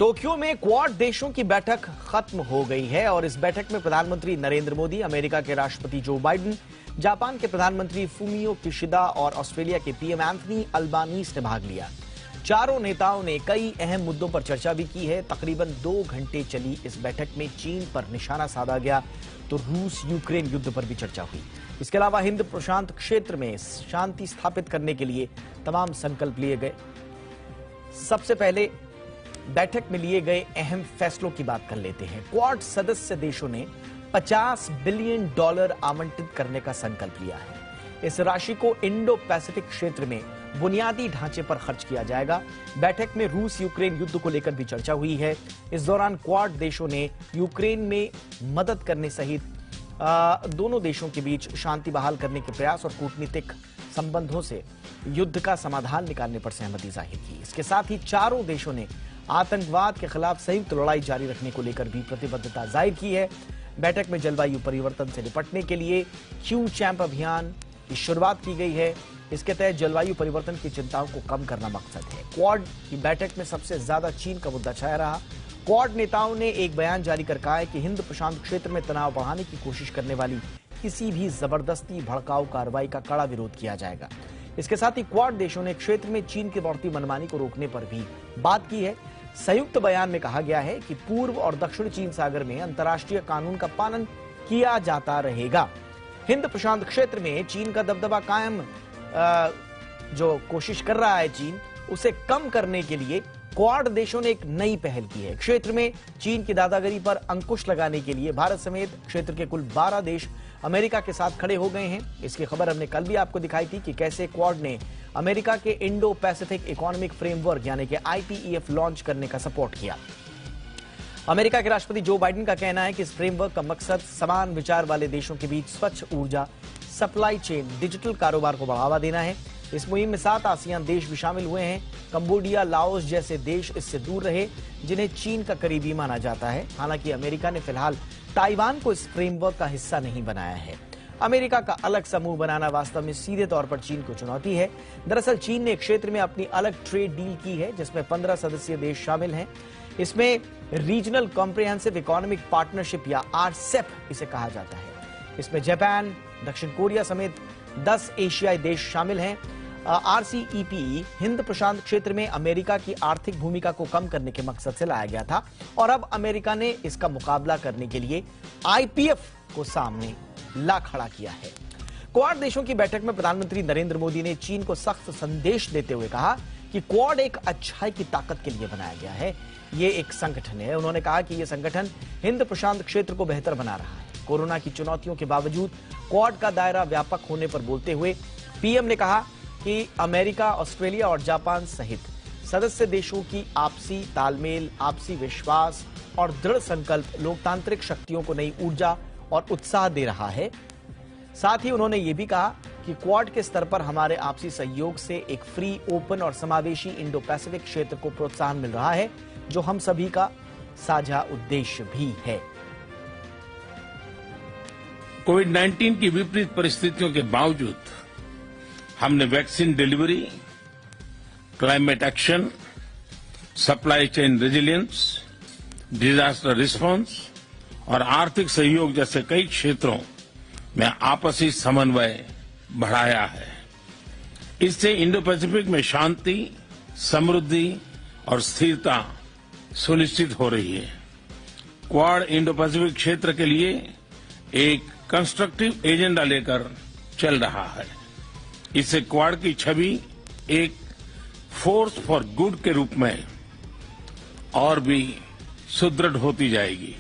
Tokyo में quad देशों की बैठक खत्म हो गई है और इस बैठक में प्रधानमंत्री नरेंद्र मोदी, अमेरिका के राष्ट्रपति जो बाइडेन, जापान के प्रधानमंत्री फूमियो किशिदा और ऑस्ट्रेलिया के पीएम एंथनी अल्बानीज ने भाग लिया। चारों नेताओं ने कई अहम मुद्दों पर चर्चा भी की है। तकरीबन 2 घंटे चली इस बैठक में चीन पर निशाना साधा गया तो रूस यूक्रेन युद्ध पर भी चर्चा हुई। इसके अलावा हिंद प्रशांत क्षेत्र में शांति स्थापित करने के लिए तमाम संकल्प लिए गए। सबसे पहले बैठक में लिए गए अहम फैसलों की बात कर लेते हैं। क्वाड सदस्य देशों ने $50 बिलियन आवंटित करने का संकल्प लिया है। इस राशि को इंडो पैसिफिक क्षेत्र में बुनियादी ढांचे पर खर्च किया जाएगा। बैठक में रूस यूक्रेन युद्ध को लेकर भी चर्चा हुई है। इस दौरान क्वाड देशों ने यूक्रेन में मदद करने सहित दोनों देशों के बीच शांति बहाल करने के प्रयास और कूटनीतिक संबंधों से युद्ध का समाधान निकालने पर सहमति जाहिर की। इसके साथ ही चारों देशों ने आतंकवाद के खिलाफ संयुक्त लड़ाई जारी रखने को लेकर भी प्रतिबद्धता जाहिर की है। बैठक में जलवायु परिवर्तन से निपटने के लिए क्यू चैंप अभियान की शुरुआत की गई है। इसके तहत जलवायु परिवर्तन की चिंताओं को कम करना मकसद है। क्वाड की बैठक में सबसे ज्यादा चीन का मुद्दा छाया रहा। क्वाड नेताओं ने एक बयान जारी कर कहा है कि हिंद प्रशांत क्षेत्र में तनाव बढ़ाने की कोशिश करने वाली किसी भी जबरदस्ती भड़काऊ कार्रवाई का कड़ा विरोध किया जाएगा। इसके साथ ही क्वाड देशों ने क्षेत्र में चीन की बढ़ती मनमानी को रोकने पर भी बात की है। संयुक्त बयान में कहा गया है कि पूर्व और दक्षिण चीन सागर में अंतर्राष्ट्रीय कानून का पालन किया जाता रहेगा। हिंद प्रशांत क्षेत्र में चीन का दबदबा कायम जो कोशिश कर रहा है चीन, उसे कम करने के लिए क्वाड देशों ने एक नई पहल की है। क्षेत्र में चीन की दादागिरी पर अंकुश लगाने के लिए भारत समेत क्षेत्र के कुल 12 देश अमेरिका के साथ खड़े हो गए हैं। इसकी खबर हमने कल भी आपको दिखाई थी कि कैसे क्वाड ने अमेरिका के इंडो पैसिफिक इकोनॉमिक फ्रेमवर्क यानी कि IPEF लॉन्च करने का सपोर्ट किया। अमेरिका के राष्ट्रपति जो बाइडेन का कहना है कि इस फ्रेमवर्क का मकसद समान विचार वाले देशों के बीच स्वच्छ ऊर्जा, सप्लाई चेन, डिजिटल कारोबार को बढ़ावा देना है। इस मुहिम में 7 आसियान देश भी शामिल हुए हैं। कंबोडिया, लाओस जैसे देश इससे दूर रहे जिन्हें चीन का करीबी माना जाता है। हालांकि अमेरिका ने फिलहाल ताइवान को इस फ्रेमवर्क का हिस्सा नहीं बनाया है। अमेरिका का अलग समूह बनाना वास्तव में सीधे तौर पर चीन को चुनौती है। दरअसल चीन ने क्षेत्र में अपनी अलग ट्रेड डील की है जिसमें 15 सदस्यीय देश शामिल हैं। इसमें रीजनल कॉम्प्रिहेंसिव इकोनॉमिक पार्टनरशिप या RCEP इसे कहा जाता है। इसमें जापान, दक्षिण कोरिया समेत 10 एशियाई देश शामिल हैं। RCEP हिंद प्रशांत क्षेत्र में अमेरिका की आर्थिक भूमिका को कम करने के मकसद से लाया गया था और अब अमेरिका ने इसका मुकाबला करने के लिए IPEF को सामने ला खड़ा किया है। क्वाड देशों की बैठक में प्रधानमंत्री नरेंद्र मोदी ने चीन को सख्त संदेश देते हुए कहा कि क्वाड एक अच्छाई की ताकत के लिए बनाया गया है। ये एक संगठन है। उन्होंने कहा कि यह संगठन हिंद प्रशांत क्षेत्र को बेहतर बना रहा है। कोरोना की चुनौतियों के बावजूद क्वाड का दायरा व्यापक होने पर बोलते हुए पीएम ने कहा कि अमेरिका, ऑस्ट्रेलिया और जापान सहित सदस्य देशों की आपसी तालमेल, आपसी विश्वास और दृढ़ संकल्प लोकतांत्रिक शक्तियों को नई ऊर्जा और उत्साह दे रहा है। साथ ही उन्होंने ये भी कहा कि क्वाड के स्तर पर हमारे आपसी सहयोग से एक फ्री, ओपन और समावेशी इंडो पैसिफिक क्षेत्र को प्रोत्साहन मिल रहा है जो हम सभी का साझा उद्देश्य भी है। कोविड-19 की विपरीत परिस्थितियों के बावजूद हमने vaccine delivery, climate action, supply chain resilience, disaster response और आर्थिक सहयोग जैसे कई क्षेत्रों में आपसी समन्वय बढ़ाया है। इससे इंडो पैसिफिक में शांति, समृद्धि और स्थिरता सुनिश्चित हो रही है। क्वाड इंडो पैसिफिक क्षेत्र के लिए एक कंस्ट्रक्टिव एजेंडा लेकर चल रहा है। इससे क्वाड की छवि एक फोर्स फॉर गुड के रूप में और भी सुदृढ़ होती जाएगी।